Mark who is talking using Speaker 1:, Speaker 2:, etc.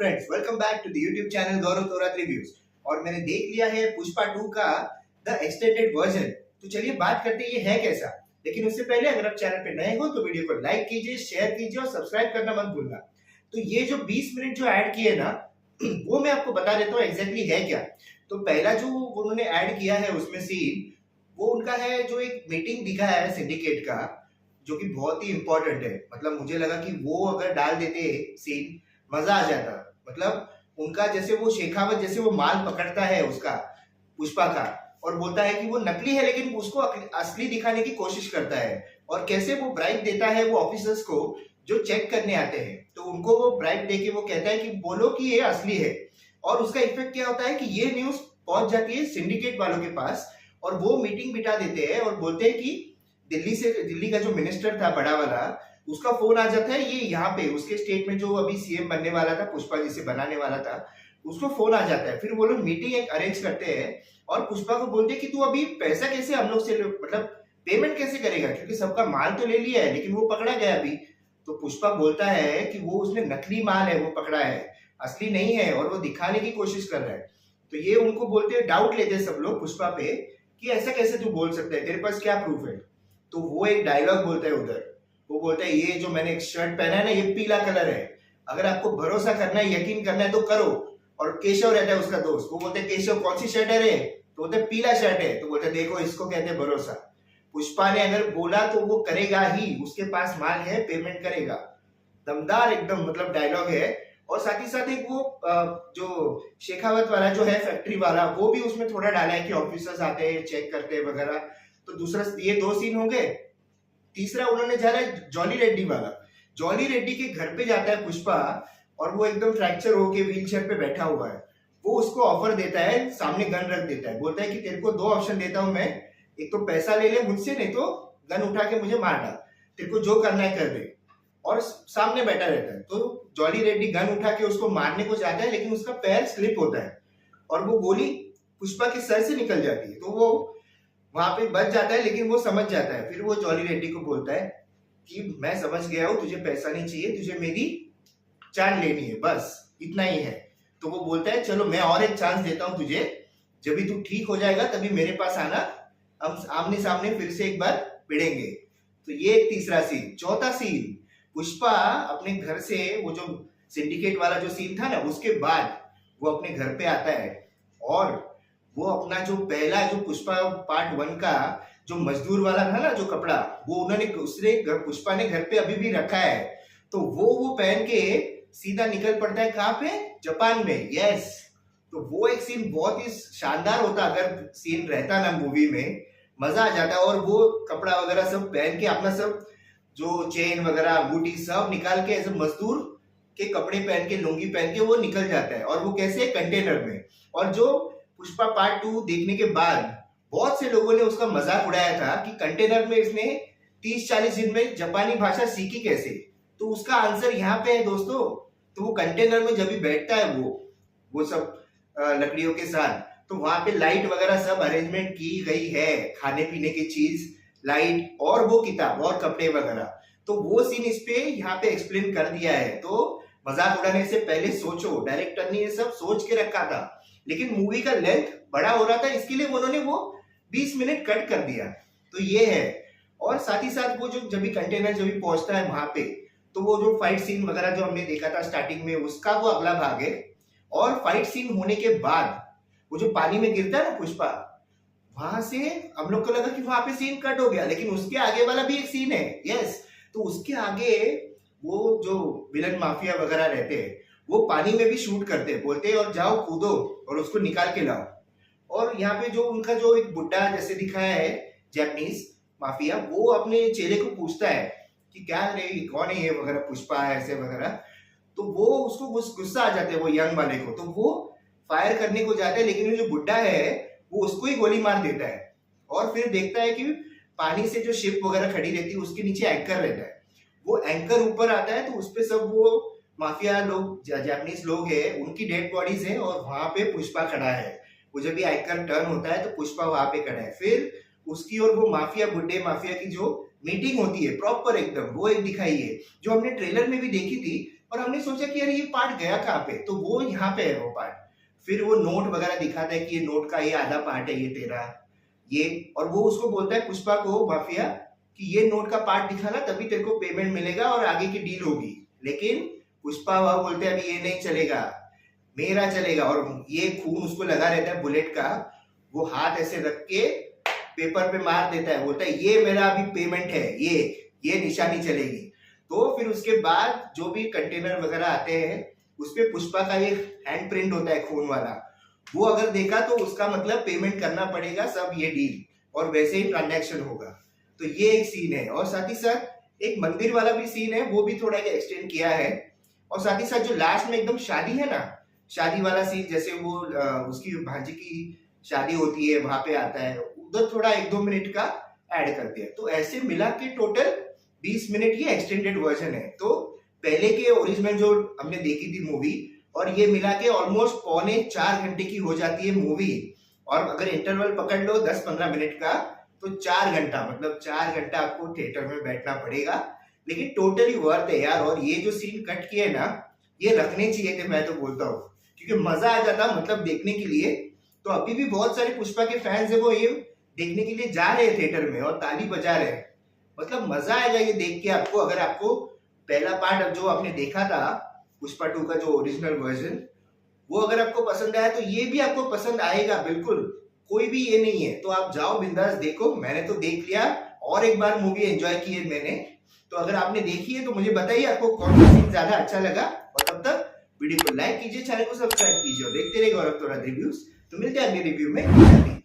Speaker 1: Friends, welcome back to the YouTube channel Gaurav Torat reviews. और मैंने देख लिया है पुष्पा 2 का द एक्सटेंडेड वर्जन। तो चलिए बात करते हैं ये है कैसा। लेकिन उससे पहले अगर आप चैनल पे नए हो तो वीडियो को लाइक कीजिए, शेयर कीजिए और सब्सक्राइब करना मत भूलना। तो ये जो 20 मिनट जो ऐड किए ना वो मैं आपको बता देता हूँ एग्जैक्टली है क्या। तो पहला जो उन्होंने ऐड किया है उसमें सीन वो उनका है जो एक मीटिंग दिखा है सिंडिकेट का, जो कि बहुत ही इंपॉर्टेंट है। मतलब मुझे लगा कि वो अगर डाल देते सीन मजा आ जाता। मतलब उनका जैसे वो शेखावत जैसे वो माल पकड़ता है उसका पुष्पा का और बोलता है कि वो नकली है लेकिन उसको असली दिखाने की कोशिश करता है। और कैसे वो ब्राइब देता है वो ऑफिसर्स को जो चेक करने आते हैं, तो उनको वो ब्राइब देके वो कहता है कि बोलो कि ये असली है। और उसका इफेक्ट क्या होता है कि ये न्यूज पहुंच जाती है सिंडिकेट वालों के पास और वो मीटिंग बिठा देते हैं और बोलते हैं कि दिल्ली का जो मिनिस्टर था बड़ा वाला, उसका फोन आ जाता है। ये यहाँ पे उसके स्टेट में जो अभी सीएम बनने वाला था, पुष्पा जिसे बनाने वाला था, उसको फोन आ जाता है। फिर वो लोग मीटिंग एक अरेंज करते हैं और पुष्पा को बोलते हैं कि तू अभी पैसा कैसे हम लोग से मतलब पेमेंट कैसे करेगा, क्योंकि सबका माल तो ले लिया है लेकिन वो पकड़ा गया अभी। तो पुष्पा बोलता है कि वो उसने नकली माल है वो पकड़ा है, असली नहीं है, और वो दिखाने की कोशिश कर रहा है। तो ये उनको बोलते हैं, डाउट लेते हैं सब लोग पुष्पा पे कि ऐसा कैसे तू बोल सकता है, तेरे पास क्या प्रूफ है। तो वो एक डायलॉग बोलता है उधर, वो बोलता है ये जो मैंने एक शर्ट पहना है ना ये पीला कलर है, अगर आपको भरोसा करना है यकीन करना है तो करो। और केशव रहता है उसका दोस्त, वो बोलते हैं केशव कौन सी शर्ट है रे, तो बोलते पीला शर्ट है। तो बोलते हैं देखो इसको कहते हैं भरोसा। पुष्पा ने अगर बोला तो वो करेगा ही, उसके पास माल है, पेमेंट करेगा। दमदार एकदम मतलब डायलॉग है। और साथ ही साथ एक वो जो शेखावत वाला जो है फैक्ट्री वाला, वो भी उसमें थोड़ा डाला है कि ऑफिसर्स आते हैं चेक करते हैं वगैरह। तो दूसरा ये 2 सीन हो गए। तीसरा उन्होंने जा रहा है जॉली रेड्डी वाला। जॉली रेड्डी के घर पे जाता है पुष्पा और वो एकदम फ्रैक्चर होके व्हील चेयर पे बैठा हुआ है। वो उसको ऑफर देता है, सामने गन रख देता है, बोलता है कि तेरे को 2 ऑप्शन देता हूं मैं, एक तो पैसा ले ले मुझसे, नहीं तो गन उठा के मुझे मार डाल, तेरे को जो करना है कर दे। और सामने बैठा रहता है। तो जॉली रेड्डी गन उठा के उसको मारने को जाता है लेकिन उसका पैर स्लिप होता है और वो गोली पुष्पा के सर से निकल जाती है। तो वो वहां पे बच जाता है लेकिन वो समझ जाता है। फिर वो जॉली रेड्डी को बोलता है कि मैं समझ गया हूं, तुझे पैसा नहीं चाहिए, तुझे मेरी जान लेनी है, बस इतना ही है। तो वो बोलता है चलो मैं और एक चांस देता हूं तुझे, जब भी तू ठीक हो जाएगा तभी मेरे पास आना, हम आमने सामने फिर से एक बार भिड़ेंगे। तो ये एक तीसरा सीन। चौथा सीन, पुष्पा अपने घर से, वो जो सिंडिकेट वाला जो सीन था ना उसके बाद वो अपने घर पे आता है और वो अपना जो पहला जो पुष्पा पार्ट 1 का जो मजदूर वाला था ना जो कपड़ा, वो उन्होंने पुष्पा ने घर पे अभी भी रखा है। तो वो पहन के सीधा निकल पड़ता है कहाँ पे, जापान में। यस, तो वो एक सीन बहुत ही शानदार होता, अगर सीन रहता ना मूवी में मजा आ जाता। और वो कपड़ा वगैरह सब पहन के अपना सब जो चेन वगैरह अंगूठी सब निकाल के ऐसे मजदूर के कपड़े पहन के, लुंगी पहन के वो निकल जाता है। और वो कैसे, कंटेनर में। और जो पुष्पा पार्ट 2 देखने के बाद बहुत से लोगों ने उसका मजाक उड़ाया था कि कंटेनर में इसने 30-40 दिन में जापानी भाषा सीखी कैसे। तो उसका आंसर यहाँ पे है दोस्तों। तो वो कंटेनर में जब भी बैठता है वो सब लकड़ियों के साथ, तो वहां पे लाइट वगैरह सब अरेंजमेंट की गई है, खाने पीने की चीज, लाइट और वो किताब और कपड़े वगैरह। तो वो सीन इस पे यहाँ पे एक्सप्लेन कर दिया है। तो मजाक उड़ाने से पहले सोचो, डायरेक्टर ने ये सब सोच के रखा था। लेकिन मूवी का लेंथ बड़ा हो रहा था, इसके लिए उन्होंने वो 20 मिनट कट कर दिया। तो ये है। और साथ ही साथ वो जो जब भी कंटेनर जब भी पहुंचता है वहां पे, तो वो जो फाइट सीन वगैरह जो हमने देखा था स्टार्टिंग में, उसका वो अगला भाग है। और फाइट सीन होने के बाद वो जो पानी में गिरता है ना पुष्पा, वहां से हम लोग को लगा कि वहां पे सीन कट हो गया, लेकिन उसके आगे वाला भी एक सीन है। यस, तो उसके आगे वो जो विलन माफिया वगैरह रहते हैं वो पानी में भी शूट करते हैं, बोलते हैं और जाओ कूदो और उसको निकाल के लाओ। और यहाँ पे जो उनका जो एक बुड्ढा जैसे दिखाया है जापानीज माफिया, वो अपने चेले को पूछता है कि क्या रे कौन है ये वगैरह, पुष्पा है ऐसे वगैरह। तो वो उसको गुस्सा आ जाता है वो यंग वाले को, तो वो फायर करने को जाता है लेकिन जो बुड्ढा है वो उसको ही गोली मार देता है। और फिर देखता है कि पानी से जो शिप वगैरह खड़ी रहती है उसके नीचे एंकर रहता है, वो एंकर ऊपर आता है। तो उसपे सब वो माफिया लोग, जापानीज लोग हैं, उनकी डेड बॉडीज है और वहां पे पुष्पा खड़ा है। वो जब भी एंकर टर्न होता है तो पुष्पा वहां पे खड़ा है। फिर उसकी और वो माफिया, बुड्ढे माफिया की जो मीटिंग होती है प्रॉपर एकदम, वो एक दिखाई है जो हमने ट्रेलर में भी देखी थी और हमने सोचा कि यार ये पार्ट गया कहाँ पे, तो वो यहाँ पे है वो पार्ट। फिर वो नोट वगैरह दिखाता है कि ये नोट का ये आधा पार्ट है, ये तेरा ये, और वो उसको बोलता है पुष्पा को, माफिया, कि ये नोट का पार्ट दिखाना तभी तेरे को पेमेंट मिलेगा और आगे की डील होगी। लेकिन पुष्पा वह बोलते हैं अभी ये नहीं चलेगा, मेरा चलेगा। और ये खून उसको लगा रहता है बुलेट का, वो हाथ ऐसे रख के पेपर पे मार देता है, बोलता है ये मेरा अभी पेमेंट है, ये निशानी चलेगी। तो फिर उसके बाद जो भी कंटेनर वगैरह आते हैं उस पे पुष्पा का ये हैंड प्रिंट होता है खून वाला, वो अगर देखा तो उसका मतलब पेमेंट करना पड़ेगा सब, ये डील, और वैसे ही ट्रांजैक्शन होगा। तो ये एक सीन है। और साथ ही साथ एक मंदिर वाला भी सीन है, वो भी थोड़ा एक्सटेंड किया है। और साथ ही साथ जो लास्ट में एकदम शादी है ना, शादी वाला सीन, जैसे वो उसकी भांजी की शादी होती है वहां पे आता है, उधर थोड़ा 1-2 मिनट का ऐड करते हैं। तो ऐसे मिला के टोटल 20 मिनट ये एक्सटेंडेड वर्जन है। तो पहले के ओरिजिनल जो हमने देखी थी मूवी और ये मिला के ऑलमोस्ट 3.25-4 घंटे की हो जाती है मूवी। और अगर इंटरवल पकड़ लो 10-15 मिनट का, तो 4 घंटा, मतलब 4 घंटा आपको थिएटर में बैठना पड़ेगा। लेकिन टोटली वर्थ है यार। और ये जो सीन कट किए ना, ये रखने चाहिए थे, मैं तो बोलता हूँ, क्योंकि मजा आ जाता मतलब देखने के लिए। तो अभी भी बहुत सारे पुष्पा के फैंस है वो ये देखने के लिए जा रहे हैं थिएटर में और ताली बजा रहे हैं। मतलब मजा आएगा ये देख के आपको। अगर आपको पहला पार्ट जो आपने देखा था पुष्पा 2 का जो ओरिजिनल वर्जन, वो अगर आपको पसंद आया तो ये भी आपको पसंद आएगा बिल्कुल, कोई भी ये नहीं है। तो आप जाओ बिंदास देखो, मैंने तो देख लिया और एक बार मूवी एंजॉय की है मैंने। तो अगर आपने देखी है तो मुझे बताइए आपको कौन सा सीन ज्यादा अच्छा लगा। और तब तक वीडियो को लाइक कीजिए, चैनल को सब्सक्राइब कीजिए और देखते रहिए गौरव तोरात रिव्यूज। तो मिलते हैं अगले रिव्यू में।